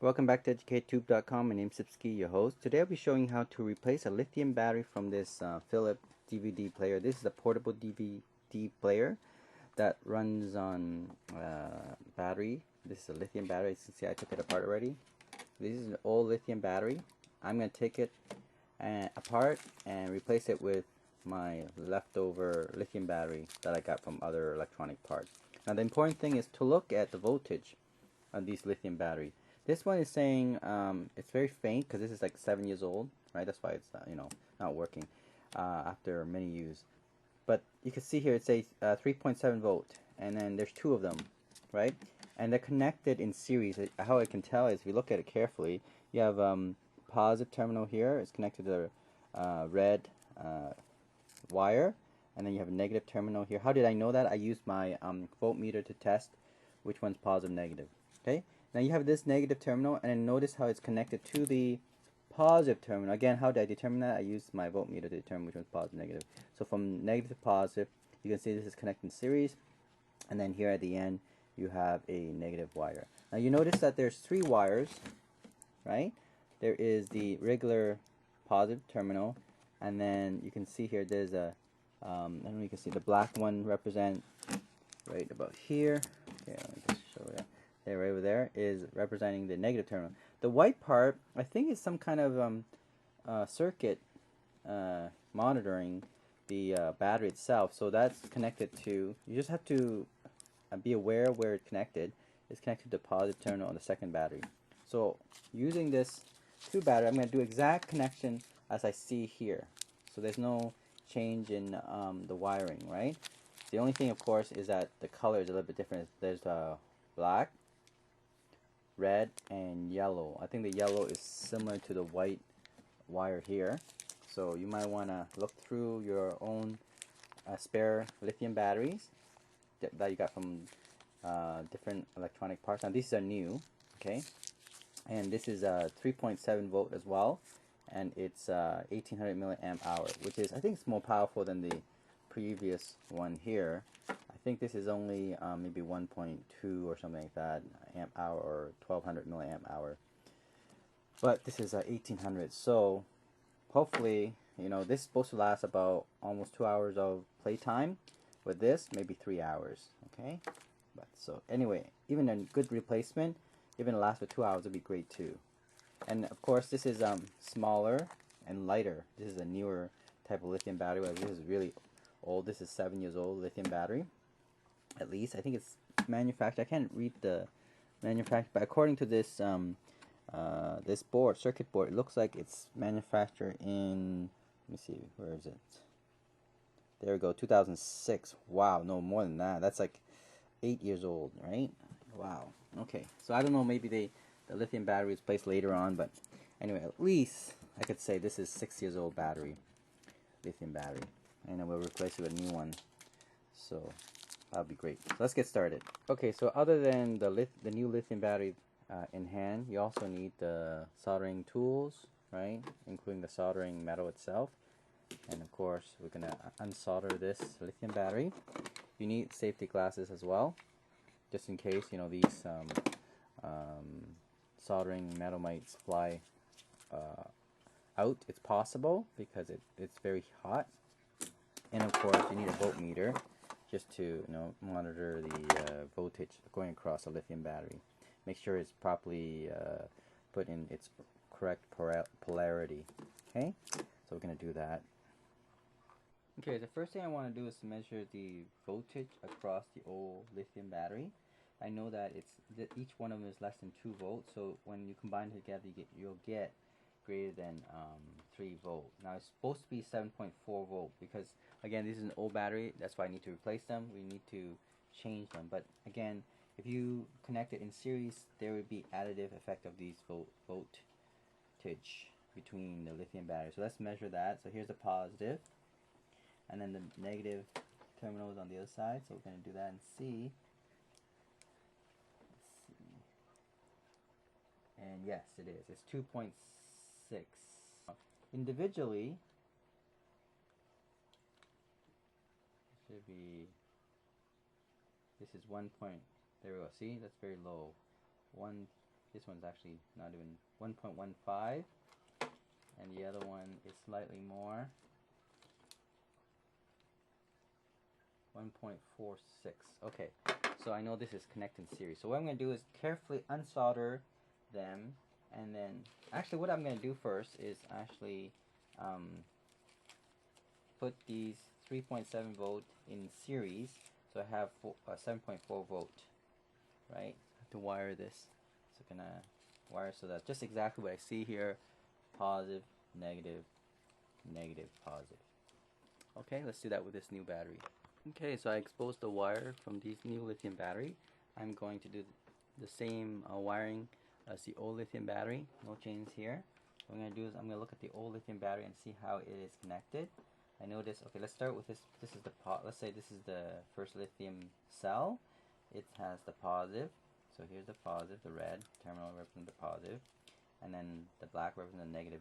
Welcome back to EducateTube.com. My name's Sipsky, your host. Today I'll be showing you how to replace a lithium battery from this Philips DVD player. This is a portable DVD player that runs on battery. This is a lithium battery. As you can see, I took it apart already. This is an old lithium battery. I'm going to take it apart and replace it with my leftover lithium battery that I got from other electronic parts. Now the important thing is to look at the voltage on these lithium batteries. This one is saying it's very faint because this is like 7 years old, right? That's why it's not working after many use. But you can see here it says 3.7 volt, and then there's two of them, right? And they're connected in series. How I can tell is if you look at it carefully, you have positive terminal here. It's connected to the red wire, and then you have a negative terminal here. How did I know that? I used my voltmeter to test which one's positive, negative. Okay. Now you have this negative terminal, and then notice how it's connected to the positive terminal. Again, how did I determine that? I used my voltmeter to determine which one's positive, negative. So from negative to positive, you can see this is connected in series, and then here at the end you have a negative wire. Now you notice that there's three wires, right? There is the regular positive terminal, and then you can see here there's a I don't know if you can see the black one represent right about here. Okay, let me just show you. There, right over there is representing the negative terminal. The white part, I think, is some kind of circuit monitoring the battery itself. So that's connected to. You just have to be aware where it's connected. It's connected to the positive terminal on the second battery. So using this two battery, I'm going to do exact connection as I see here. So there's no change in the wiring, right? The only thing, of course, is that the color is a little bit different. There's black, red, and yellow. I think the yellow is similar to the white wire here. So you might want to look through your own spare lithium batteries that you got from different electronic parts. Now these are new, okay? And this is a 3.7 volt as well, and it's 1800 milliamp hour, which is, I think, it's more powerful than the previous one here. I think this is only maybe 1.2 or something like that amp hour, or 1200 milliamp hour. But this is 1800, so hopefully, this is supposed to last about almost 2 hours of playtime. With this, maybe 3 hours. Okay, but so anyway, even a good replacement, even it lasts for 2 hours, would be great too. And of course, this is smaller and lighter. This is a newer type of lithium battery. This is really old. This is 7 years old lithium battery. At least I think it's manufactured. I can't read the manufacturer, but according to this this circuit board, it looks like it's manufactured in. Let me see, where is it? There we go, 2006. Wow, no, more than that. That's like 8 years old, right? Wow. Okay, so I don't know. Maybe the lithium battery is placed later on, but anyway, at least I could say this is 6 years old battery, lithium battery, and then we'll replace it with a new one. So that'll be great. So let's get started. Okay, so other than the new lithium battery in hand, you also need the soldering tools, right? Including the soldering metal itself. And of course, we're gonna unsolder this lithium battery. You need safety glasses as well, just in case these soldering metal might fly out. It's possible because it's very hot. And of course, you need a voltmeter just to monitor the voltage going across a lithium battery. Make sure it's properly put in its correct polarity. Okay, so we're gonna do that. Okay, the first thing I want to do is to measure the voltage across the old lithium battery. I know that each one of them is less than 2 volts, so when you combine it together, you'll get greater than 3 volts. Now it's supposed to be 7.4 volt because, again, this is an old battery. That's why I need to replace them. We need to change them. But again, if you connect it in series, there would be additive effect of these voltage between the lithium battery. So let's measure that. So here's the positive, and then the negative terminal is on the other side. So we're going to do that and see. And yes, it is. It's 2.6. Individually, it should be. This is 1 point. There we go. See, that's very low. 1 This one's actually not even 1.15, and the other one is slightly more, 1.46. Okay, so I know this is connected in series. So what I'm going to do is carefully unsolder them, and then actually what I'm going to do first is actually put these 3.7 volt in series, so I have 7.4 volt, right? I have to wire this, so I'm gonna wire so that just exactly what I see here: positive, negative, negative, positive. Okay, let's do that with this new battery. Okay, so I exposed the wire from these new lithium battery. I'm going to do the same wiring as the old lithium battery. No change here. What I'm going to do is I'm going to look at the old lithium battery and see how it is connected. I notice, okay, let's start with this. This is the let's say this is the first lithium cell. It has the positive. So here's the positive, the red terminal represents the positive, and then the black represents the negative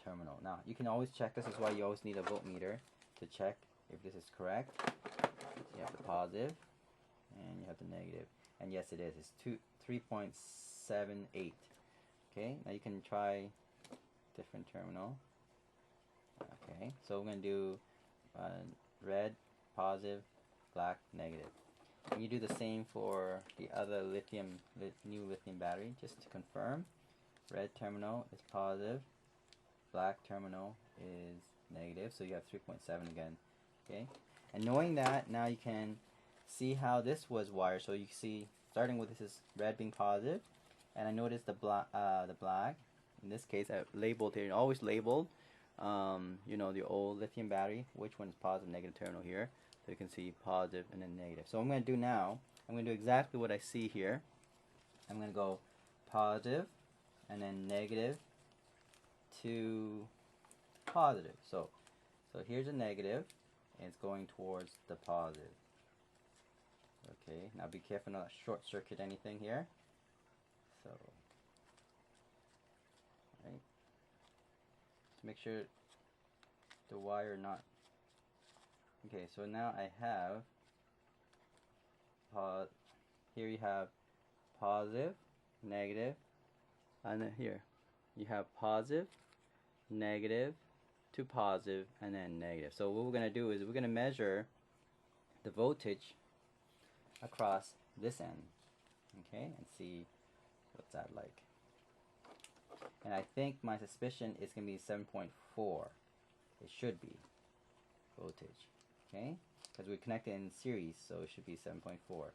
terminal. Now you can always check. This is why you always need a voltmeter to check if this is correct. So you have the positive and you have the negative, and yes, it is. It's 3.78. Okay, now you can try different terminal. Okay, so we're going to do red, positive, black, negative. And you do the same for the other new lithium battery, just to confirm. Red terminal is positive, black terminal is negative, so you have 3.7 again. Okay, and knowing that, now you can see how this was wired. So you can see, starting with this is red being positive, and I noticed the black. In this case, I labeled here, always labeled. You know, the old lithium battery, which one is positive, negative terminal here. So you can see positive and then negative. So what I'm going to do now, I'm going to do exactly what I see here. I'm going to go positive and then negative to positive. So here's a negative, and it's going towards the positive. Okay, now be careful not to short circuit anything here. So, right, just make sure the wire not. Okay, so now I have here you have positive, negative, and then here you have positive, negative to positive, and then negative. So what we're going to do is we're going to measure the voltage across this end, okay, and see what's that like. And I think my suspicion is going to be 7.4. It should be voltage, okay, because we're connected in series, so it should be 7.4.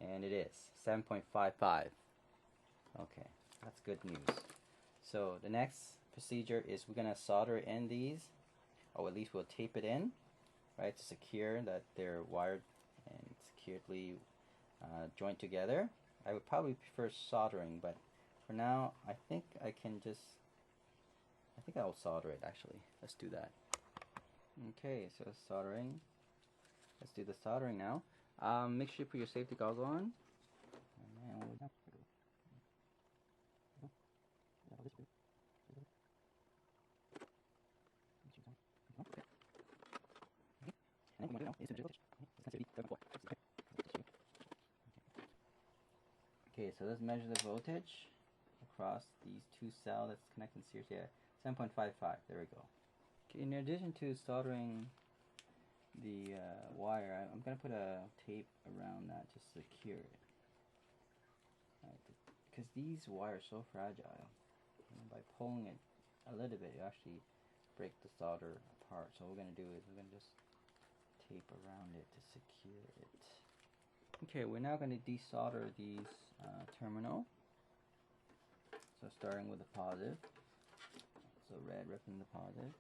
And it is 7.55. Okay, that's good news. So the next procedure is we're going to solder in these, or at least we'll tape it in, right, to secure that they're wired and securely joined together. I would probably prefer soldering, but for now I think I will solder it actually. Let's do that. Okay, so soldering. Let's do the soldering now. Make sure you put your safety goggle on. Okay, so let's measure the voltage across these two cells that's connected in series here. 7.55. There we go. Okay, in addition to soldering the wire, I'm going to put a tape around that to secure it. Right, because these wires are so fragile. By pulling it a little bit, you actually break the solder apart. So what we're going to do is we're going to just tape around it to secure it. Okay, we're now going to desolder these terminal. So starting with the positive. So red representing the positive.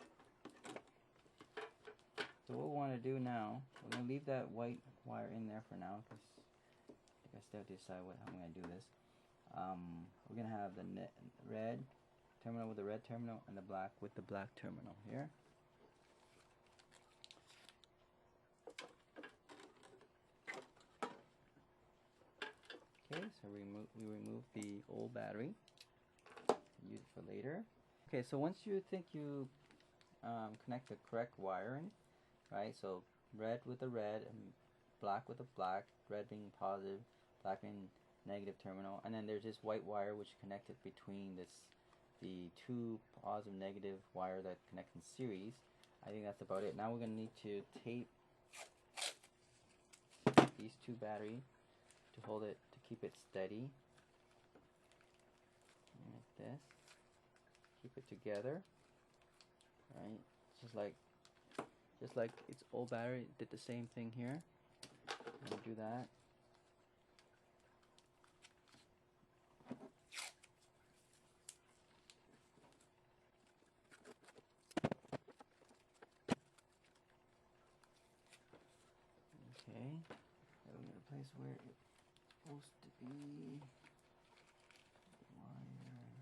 So what we want to do now, we're going to leave that white wire in there for now, because I still have to decide how I'm going to do this. We're going to have the red terminal with the red terminal and the black with the black terminal here. Okay, so we remove the old battery, use it for later. Okay, so once you think you connect the correct wiring, right, so red with the red and black with a black, red being positive, black being negative terminal, and then there's this white wire which connected between the two positive negative wire that connect in series. I think that's about it. Now we're going to need to tape these two batteries to hold it, to keep it steady. Like this. Keep it together. Right? Just like its old battery did the same thing here. I'll do that. Okay, I'm going to place where it's supposed to be. Wire.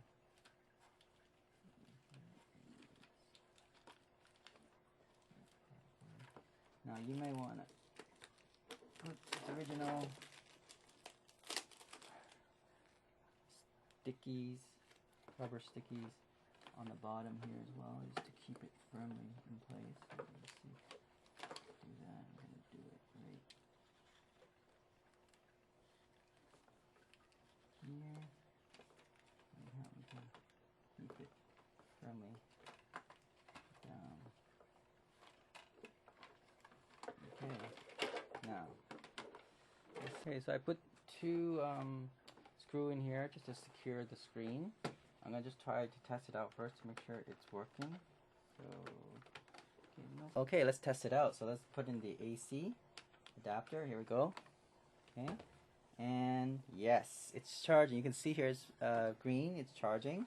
Now you may want to put the original stickies, rubber stickies on the bottom here as well, just to keep it firmly in place. So let's see. Do that. I'm going to do it right here. And help me to keep it firmly down. Okay. Now. Okay, so I put two screw in here just to secure the screen. I'm going to just try to test it out first to make sure it's working. So, okay, let's test it out. So let's put in the AC adapter. Here we go. Okay, and yes, it's charging. You can see here it's green. It's charging,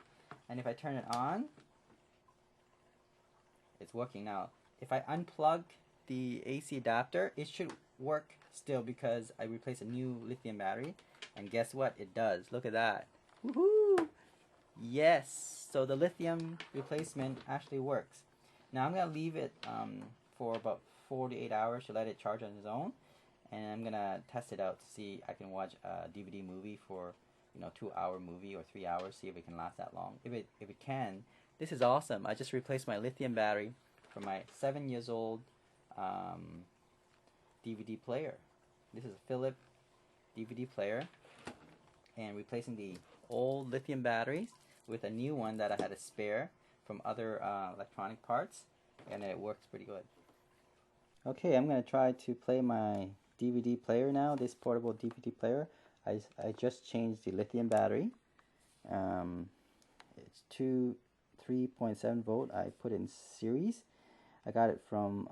and if I turn it on, it's working now. If I unplug the AC adapter, it should work still because I replaced a new lithium battery, and guess what? It does. Look at that. Woohoo! Yes, so the lithium replacement actually works. Now I'm going to leave it for about 4 to 8 hours to let it charge on its own, and I'm going to test it out to see I can watch a DVD movie for 2-hour movie or 3 hours, see if it can last that long. If it can, this is awesome. I just replaced my lithium battery from my 7 years old DVD player. This is a Philips DVD player, and replacing the old lithium batteries with a new one that I had a spare from other electronic parts, and it works pretty good. Okay, I'm going to try to play my DVD player now, this portable DVD player. I just changed the lithium battery. It's 3.7 volt. I put it in series. I got it from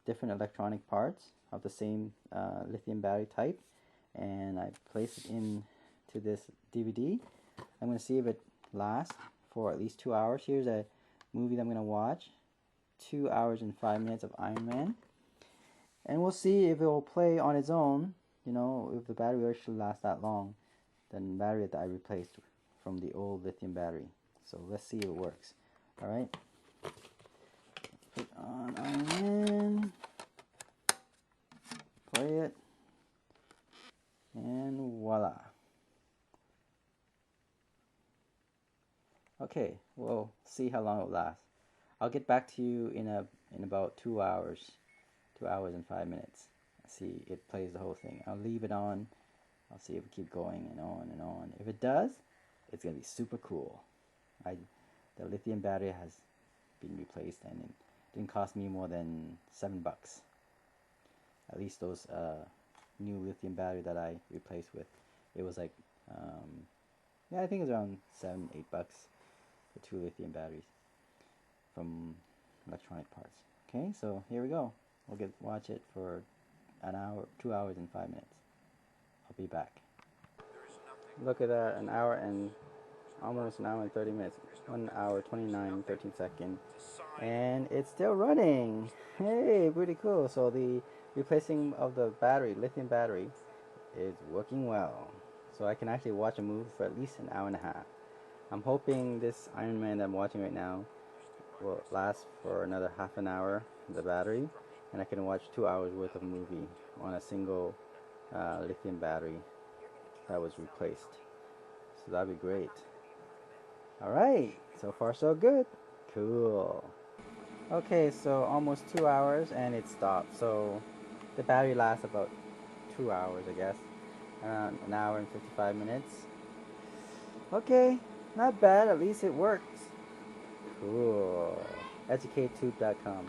different electronic parts of the same lithium battery type, and I placed it into this DVD. I'm going to see if it lasts for at least 2 hours. Here's a movie that I'm going to watch, 2 hours and 5 minutes of Iron Man, and we'll see if it will play on its own. If the battery actually lasts that long, than the battery that I replaced from the old lithium battery. So let's see if it works. Alright, put on Iron Man, play it, and voila. Okay, we'll see how long it lasts. I'll get back to you in about 2 hours, 2 hours and 5 minutes. See, it plays the whole thing. I'll leave it on. I'll see if it keeps going and on and on. If it does, it's gonna be super cool. The lithium battery has been replaced, and it didn't cost me more than $7. At least those new lithium battery that I replaced with, it was like yeah, I think it was around $7-8 for 2 lithium batteries from electronic parts. Okay, so here we go. We'll watch it for an hour, 2 hours and 5 minutes. I'll be back. Look at that, almost an hour and 30 minutes. 1 hour, 29, 13 seconds. And it's still running. Hey, pretty cool. So the replacing of the battery, lithium battery, is working well. So I can actually watch a movie for at least an hour and a half. I'm hoping this Iron Man that I'm watching right now will last for another half an hour, the battery, and I can watch 2 hours worth of movie on a single lithium battery that was replaced. So that'd be great. Alright, so far so good. Cool. Okay, so almost 2 hours and it stopped. So the battery lasts about 2 hours, I guess. Around an hour and 55 minutes. Okay, not bad. At least it works. Cool. EducateTube.com.